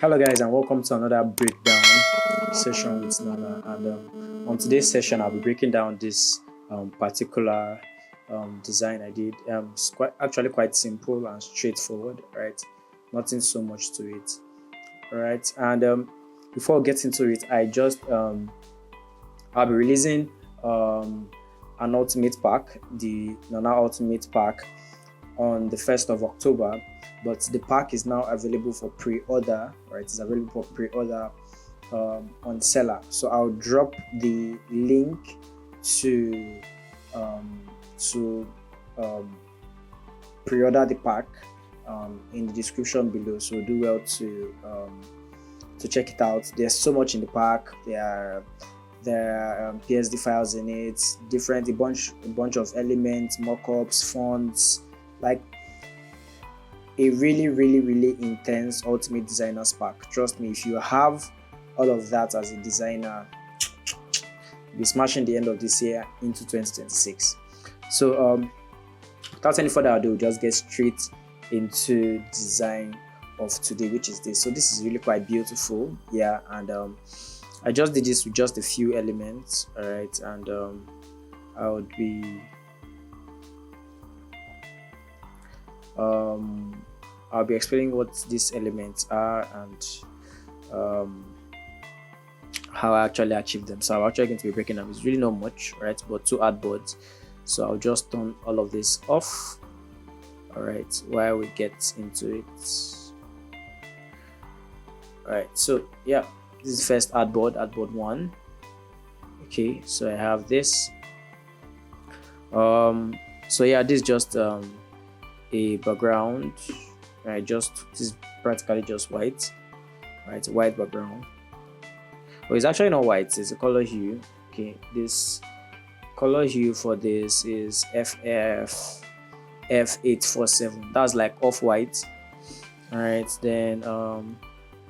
Hello guys, and welcome to another breakdown session with Nana. And on today's session I'll be breaking down this particular design I did. It's actually quite simple and straightforward, right? Nothing so much to it. All right, and before getting into it, I'll be releasing an ultimate pack, the Nana ultimate pack, on the 1st of October, but the pack is now available for pre-order. Right, it's available for pre-order on Seller. So I'll drop the link to pre-order the pack in the description below. So do well to check it out. There's so much in the pack. There are PSD files in it, a bunch of elements, mockups, fonts, like a really intense ultimate designer's pack. Trust me, if you have all of that as a designer, you'll be smashing the end of this year into 2026. So without any further ado, just get straight into design of today, which is this. So this is really quite beautiful, yeah, and I just did this with just a few elements. All right, and I'll be explaining what these elements are and how I actually achieved them. So I'm actually going to be breaking them. It's really not much, right? But 2 artboards. So I'll just turn all of this off. All right, while we get into it. All right, so yeah, this is the first artboard 1. Okay, so I have this. So yeah, this is just a background, right? This is practically just white, right? White background. Well, it's actually not white, it's a color hue. Okay, this color hue for this is F847. That's like off-white. All right, then I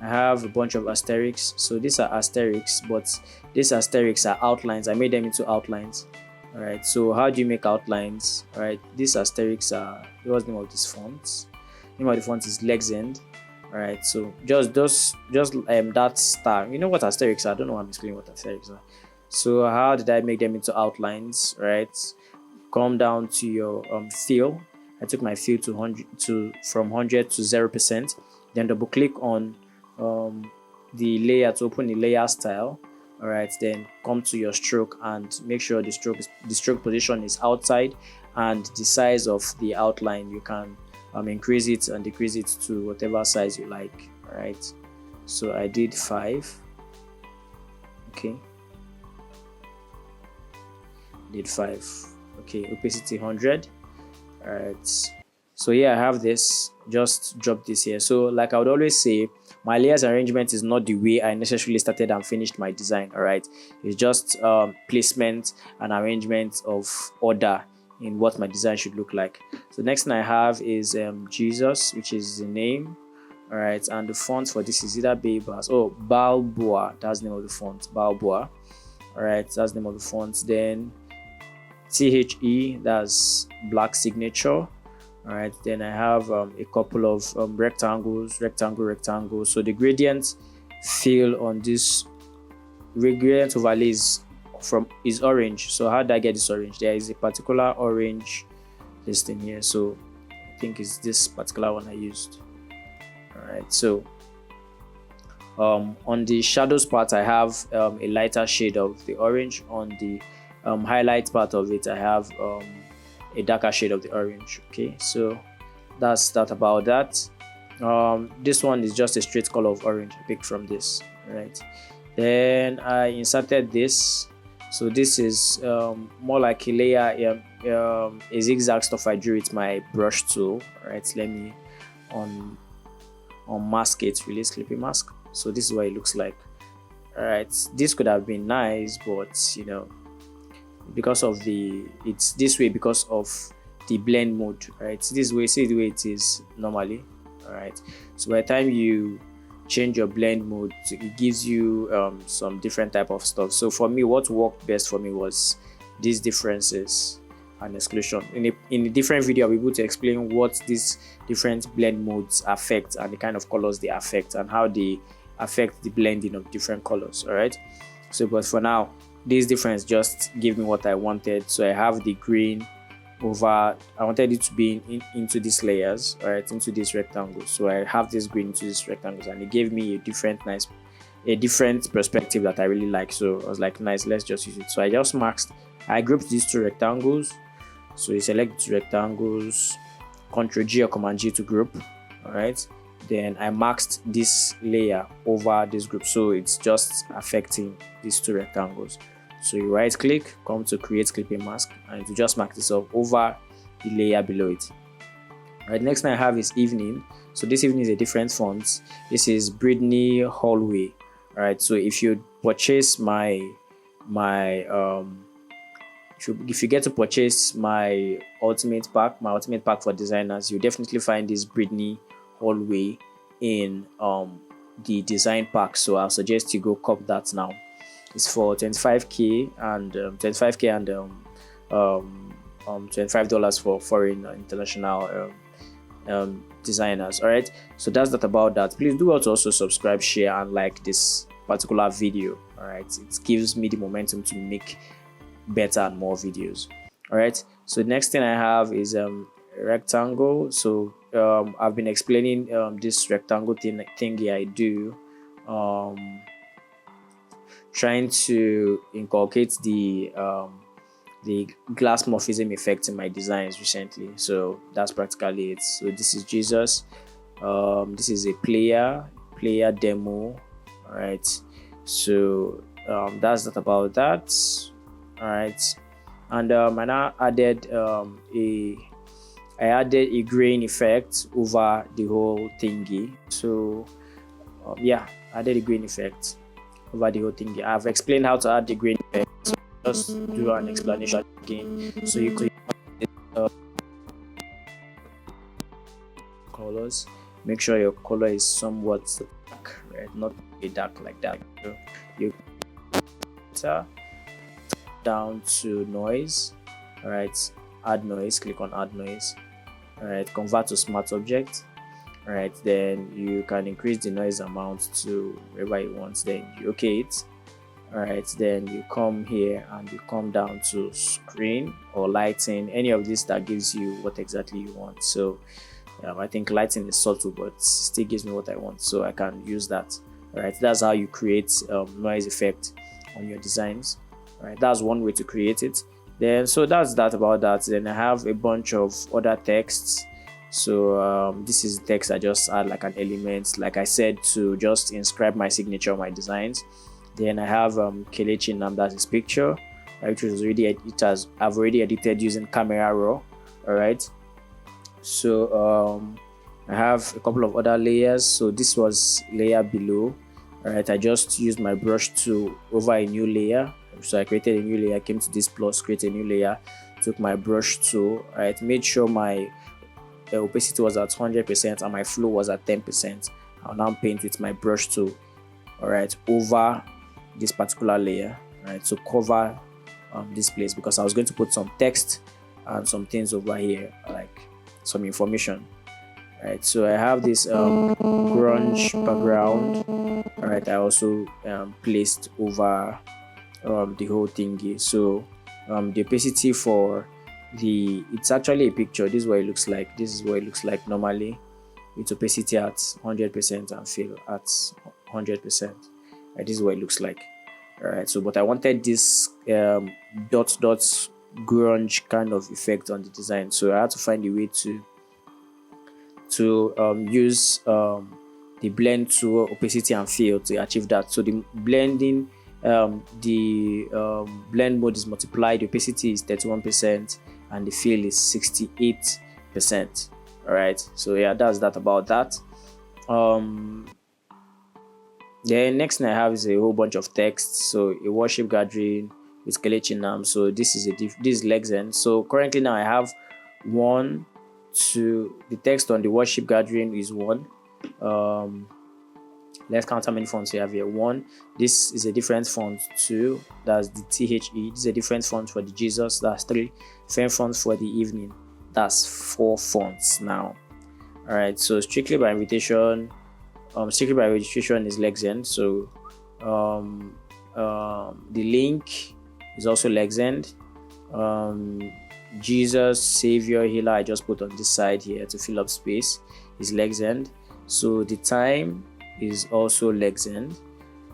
have a bunch of asterisks. So these are asterisks, but these asterisks are outlines. I made them into outlines. All right, so how do you make outlines? All right, these asterisks are, what's the name of this font? The name of the font is Legend. All right, so just that star. You know what asterisks are? I don't know why I'm explaining what asterisks are. So how did I make them into outlines? Right, come down to your fill. I took my fill from 100 to 0%. Then double click on the layer to open the layer style. All right, then come to your stroke and make sure the stroke position is outside, and the size of the outline you can increase it and decrease it to whatever size you like. All right, so I did 5. Okay, did 5. Okay, opacity 100. All right, so yeah, I have this. Just drop this here. So like I would always say, my layers arrangement is not the way I necessarily started and finished my design. All right, it's just placement and arrangement of order in what my design should look like. So next thing I have is Jesus, which is the name. All right, and the font for this is either Balboa. That's the name of the font, Balboa. All right, that's the name of the font. Then THE, that's black signature. All right, then I have a couple of rectangles. So the gradient fill on this gradient overlay is orange. So how did I get this orange? There is a particular orange listing here, so I think it's this particular one I used. All right, so on the shadows part I have a lighter shade of the orange. On the highlight part of it I have a darker shade of the orange. Okay, so that's that about that. This one is just a straight color of orange I picked from this. Right, then I inserted this. So this is more like a layer, a zigzag stuff I drew with my brush tool. Right, let me unmask it, release clipping mask. So this is what it looks like. All right, this could have been nice, but you know, because of it's this way because of the blend mode. Right, see the way it is normally. All right, so by the time you change your blend mode, it gives you some different type of stuff. So for me, what worked best for me was these differences, and exclusion. In a different video, I'll be able to explain what these different blend modes affect and the kind of colors they affect and how they affect the blending of different colors. All right. So, but for now, this difference just give me what I wanted. So I have the green over, I wanted it to be into these layers, all right, into this rectangle. So I have this green into these rectangles, and it gave me a different perspective that I really like. So I was like, nice, let's just use it. So I grouped these two rectangles. So you select two rectangles, Ctrl G or Command G to group, all right. Then I maxed this layer over this group, so it's just affecting these two rectangles. So you right click, come to create clipping mask, and it will just mark this up over the layer below it. All right, next thing I have is evening. So this evening is a different font. This is Britney Hallway. All right, so if you purchase if you get to purchase my ultimate pack for designers, you definitely find this Britney Hallway in the design pack. So I'll suggest you go cop that now. It's for 25k and $25 for foreign international designers. All right, so that's that about that. Please do also subscribe, share, and like this particular video. All right, it gives me the momentum to make better and more videos. All right, so the next thing I have is rectangle. So I've been explaining this rectangle thingy I do, trying to inculcate the glass morphism effect in my designs recently. So that's practically it. So this is Jesus. This is a player demo. All right, so that's that about that. All right, and I now added I added a grain effect over the whole thingy. So yeah, I added a grain effect over the whole thingy. I've explained how to add the grain effect, so just do an explanation again. So you click colors, make sure your color is somewhat dark, right? Not a dark like that. So you down to noise. All right, add noise, click on add noise. All right, convert to smart object. All right, then you can increase the noise amount to wherever you want, then you okay it. All right, then you come here and you come down to screen or lighting, any of this that gives you what exactly you want. So I think lighting is subtle, but still gives me what I want, so I can use that. All right, that's how you create noise effect on your designs. All right, that's one way to create it. Then so that's that about that. Then I have a bunch of other texts. So this is text I just add like an element, like I said, to just inscribe my signature on my designs. Then I have Kelechi Nam, that's his picture, which was I've already edited using Camera Raw. All right, so I have a couple of other layers. So this was layer below. All right, I just used my brush to over a new layer. So I created a new layer, came to this plus, create a new layer, took my brush tool. All right, made sure my opacity was at 100% and my flow was at 10%. I'll now paint with my brush tool, all right, over this particular layer, right, to cover this place, because I was going to put some text and some things over here, like some information. All right, so I have this grunge background. All right, I also placed over the whole thingy. So the opacity for it's actually a picture. This is what it looks like. This is what it looks like normally, with opacity at 100% and fill at 100%. Right, this is what it looks like. All right, so but I wanted this dot grunge kind of effect on the design, so I had to find a way to use the blend tool, opacity and fill to achieve that. So the blending, blend mode is multiplied, the opacity is 31% and the fill is 68%. All right, so yeah, that's that about that. The next thing I have is a whole bunch of text. So a worship gathering with Kelechi Nam. So this is this is Lexen. So currently now I have the text on the worship gathering is 1. Let's count how many fonts we have here. 1. This is a different font. 2. That's the THE. This is a different font for the Jesus. That's 3. Different fonts for the evening. That's 4 fonts now. All right. So strictly by invitation, strictly by registration is Legend. So the link is also Legend. Jesus, Savior, Healer, I just put on this side here to fill up space, is Legend. So the time is also Legend.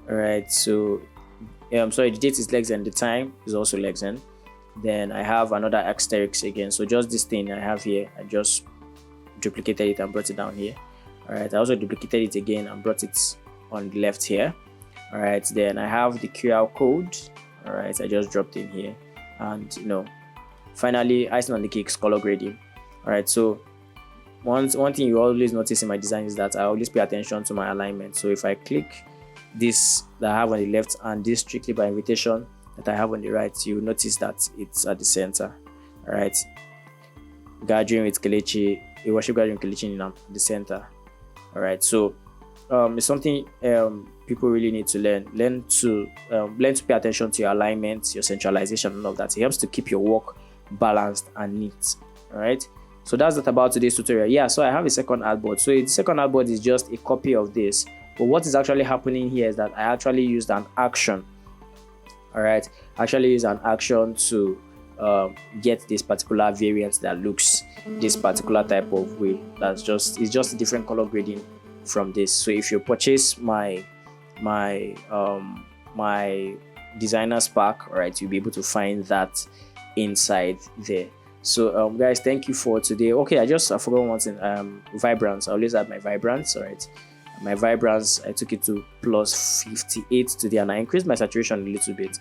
All right. So sorry, the date is Legend. The time is also Legend. Then I have another asterisk again. So just this thing I have here, I just duplicated it and brought it down here. All right. I also duplicated it again and brought it on the left here. All right. Then I have the QR code. All right. I just dropped in here, and finally, icing on the cake is color grading. All right. So one thing you always notice in my design is that I always pay attention to my alignment. So if I click this that I have on the left and this strictly by invitation that I have on the right, you notice that it's at the center. All right. Gathering with Kelechi, a worship gathering with Kelechi in the center. All right. So it's something people really need to learn to pay attention to your alignment, your centralization, and all of that. It helps to keep your work balanced and neat. All right. So that's that about today's tutorial. Yeah, so I have a second artboard. So the second artboard is just a copy of this. But what is actually happening here is that I actually used an action. All right. I actually use an action to get this particular variant that looks this particular type of way. It's just a different color grading from this. So if you purchase my designer's pack, all right, you'll be able to find that inside there. So guys, thank you for today. Okay, I forgot one thing. Vibrance. I always add my vibrance. All right, my vibrance, I took it to plus 58 today, and I increased my saturation a little bit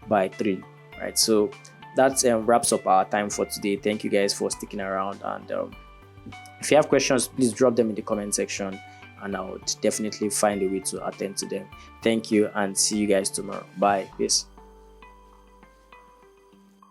by 3. All right, so that wraps up our time for today. Thank you guys for sticking around, and if you have questions, please drop them in the comment section, and I would definitely find a way to attend to them. Thank you, and see you guys tomorrow. Bye. Peace.